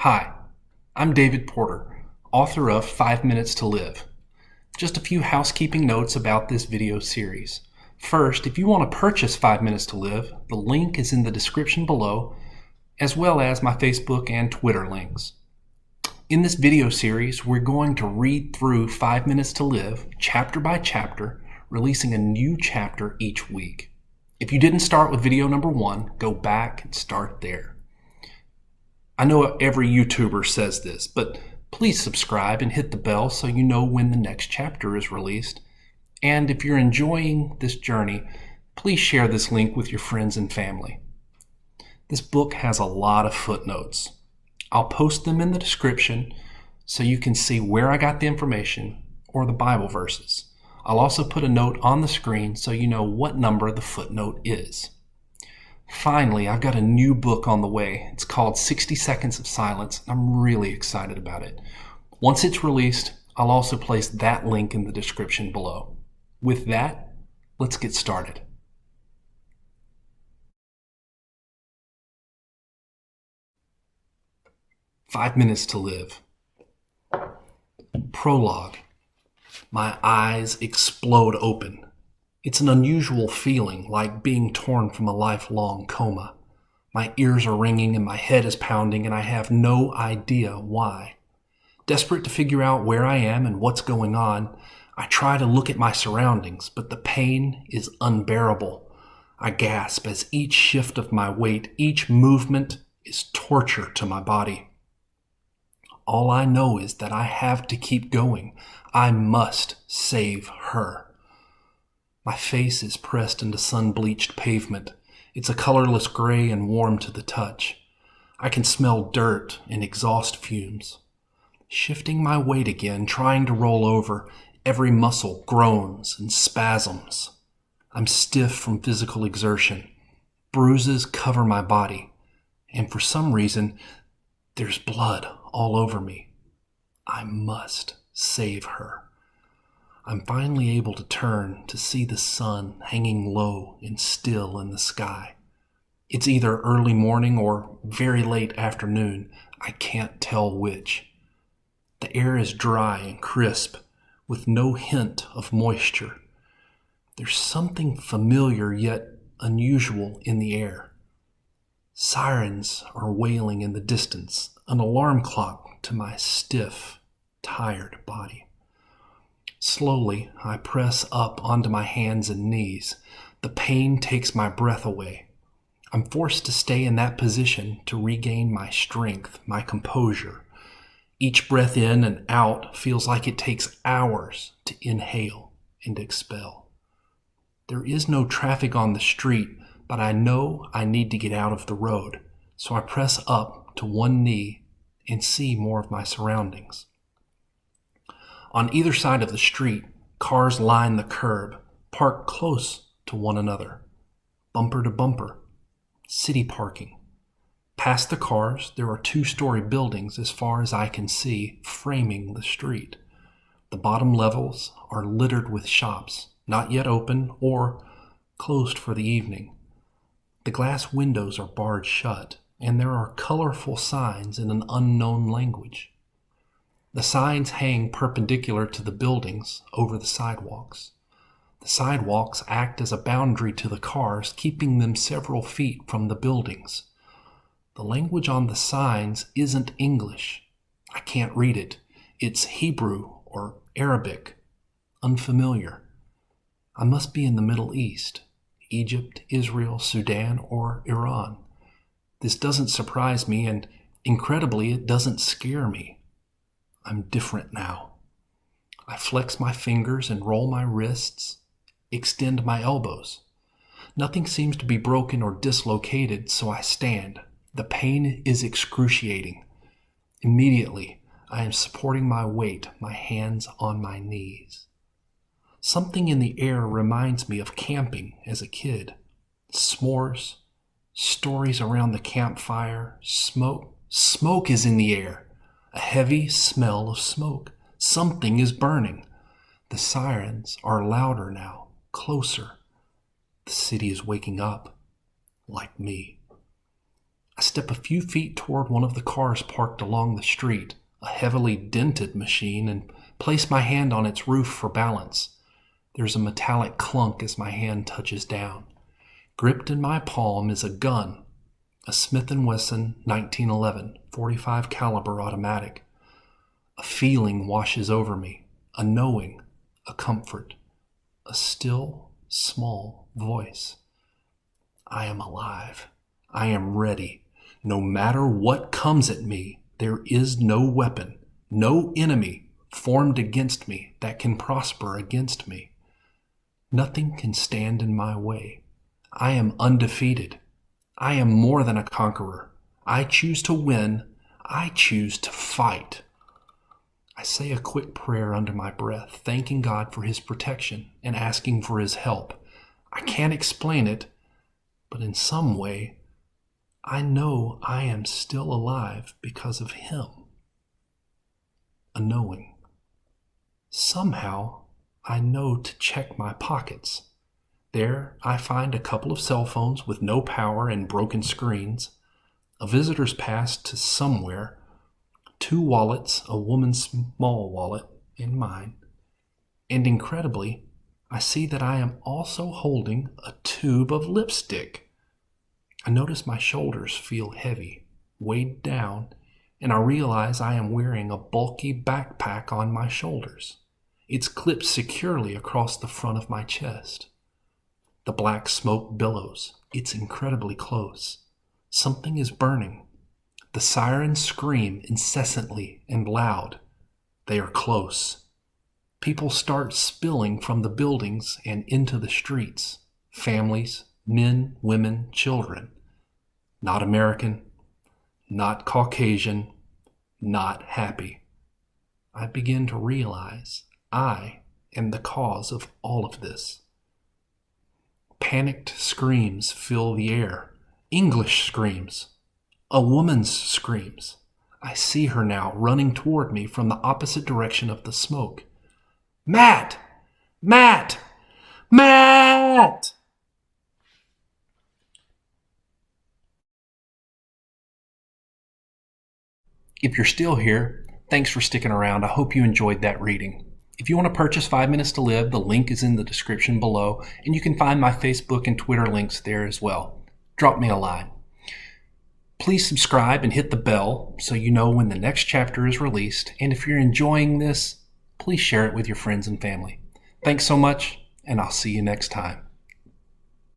Hi, I'm David Porter, author of 5 Minutes to Live. Just a few housekeeping notes about this video series. First, if you want to purchase 5 Minutes to Live, the link is in the description below, as well as my Facebook and Twitter links. In this video series, we're going to read through 5 Minutes to Live, chapter by chapter, releasing a new chapter each week. If you didn't start with video number 1, go back and start there. I know every YouTuber says this, but please subscribe and hit the bell so you know when the next chapter is released. And if you're enjoying this journey, please share this link with your friends and family. This book has a lot of footnotes. I'll post them in the description so you can see where I got the information or the Bible verses. I'll also put a note on the screen so you know what number the footnote is. Finally, I've got a new book on the way. It's called 60 Seconds of Silence. I'm really excited about it. Once it's released, I'll also place that link in the description below. With that, let's get started. "5 Minutes to Live." Prologue. My eyes explode open. It's an unusual feeling, like being torn from a lifelong coma. My ears are ringing and my head is pounding, and I have no idea why. Desperate to figure out where I am and what's going on, I try to look at my surroundings, but the pain is unbearable. I gasp as each shift of my weight, each movement is torture to my body. All I know is that I have to keep going. I must save her. My face is pressed into sun-bleached pavement. It's a colorless gray and warm to the touch. I can smell dirt and exhaust fumes. Shifting my weight again, trying to roll over, every muscle groans and spasms. I'm stiff from physical exertion. Bruises cover my body, and for some reason, there's blood all over me. I must save her. I'm finally able to turn to see the sun hanging low and still in the sky. It's either early morning or very late afternoon. I can't tell which. The air is dry and crisp, with no hint of moisture. There's something familiar yet unusual in the air. Sirens are wailing in the distance, an alarm clock to my stiff, tired body. Slowly, I press up onto my hands and knees. The pain takes my breath away. I'm forced to stay in that position to regain my strength, my composure. Each breath in and out feels like it takes hours to inhale and expel. There is no traffic on the street, but I know I need to get out of the road, so I press up to one knee and see more of my surroundings. On either side of the street, cars line the curb, parked close to one another, bumper to bumper, city parking. Past the cars, there are 2-story buildings as far as I can see, framing the street. The bottom levels are littered with shops, not yet open or closed for the evening. The glass windows are barred shut, and there are colorful signs in an unknown language. The signs hang perpendicular to the buildings over the sidewalks. The sidewalks act as a boundary to the cars, keeping them several feet from the buildings. The language on the signs isn't English. I can't read it. It's Hebrew or Arabic. Unfamiliar. I must be in the Middle East, Egypt, Israel, Sudan, or Iran. This doesn't surprise me, and incredibly, it doesn't scare me. I'm different now. I flex my fingers and roll my wrists, extend my elbows. Nothing seems to be broken or dislocated, so I stand. The pain is excruciating. Immediately, I am supporting my weight, my hands on my knees. Something in the air reminds me of camping as a kid. S'mores, stories around the campfire, smoke. Smoke is in the air. A heavy smell of smoke. Something is burning. The sirens are louder now, closer. The city is waking up, like me. I step a few feet toward one of the cars parked along the street, a heavily dented machine, and place my hand on its roof for balance. There's a metallic clunk as my hand touches down. Gripped in my palm is a gun, a Smith & Wesson 1911 .45 caliber automatic. A feeling washes over me, a knowing, a comfort, a still, small voice. I am alive. I am ready. No matter what comes at me, there is no weapon, no enemy formed against me that can prosper against me. Nothing can stand in my way. I am undefeated. I am more than a conqueror. I choose to win. I choose to fight. I say a quick prayer under my breath, thanking God for His protection and asking for His help. I can't explain it, but in some way, I know I am still alive because of Him. A knowing. Somehow, I know to check my pockets. There, I find a couple of cell phones with no power and broken screens, a visitor's pass to somewhere, 2 wallets, a woman's small wallet and mine, and incredibly, I see that I am also holding a tube of lipstick. I notice my shoulders feel heavy, weighed down, and I realize I am wearing a bulky backpack on my shoulders. It's clipped securely across the front of my chest. The black smoke billows. It's incredibly close. Something is burning. The sirens scream incessantly and loud. They are close. People start spilling from the buildings and into the streets. Families, men, women, children. Not American, not Caucasian, not happy. I begin to realize I am the cause of all of this. Panicked screams fill the air. English screams. A woman's screams. I see her now running toward me from the opposite direction of the smoke. Matt! Matt! Matt! If you're still here, thanks for sticking around. I hope you enjoyed that reading. If you want to purchase 5 Minutes to Live, the link is in the description below, and you can find my Facebook and Twitter links there as well. Drop me a line. Please subscribe and hit the bell so you know when the next chapter is released, and if you're enjoying this, please share it with your friends and family. Thanks so much, and I'll see you next time.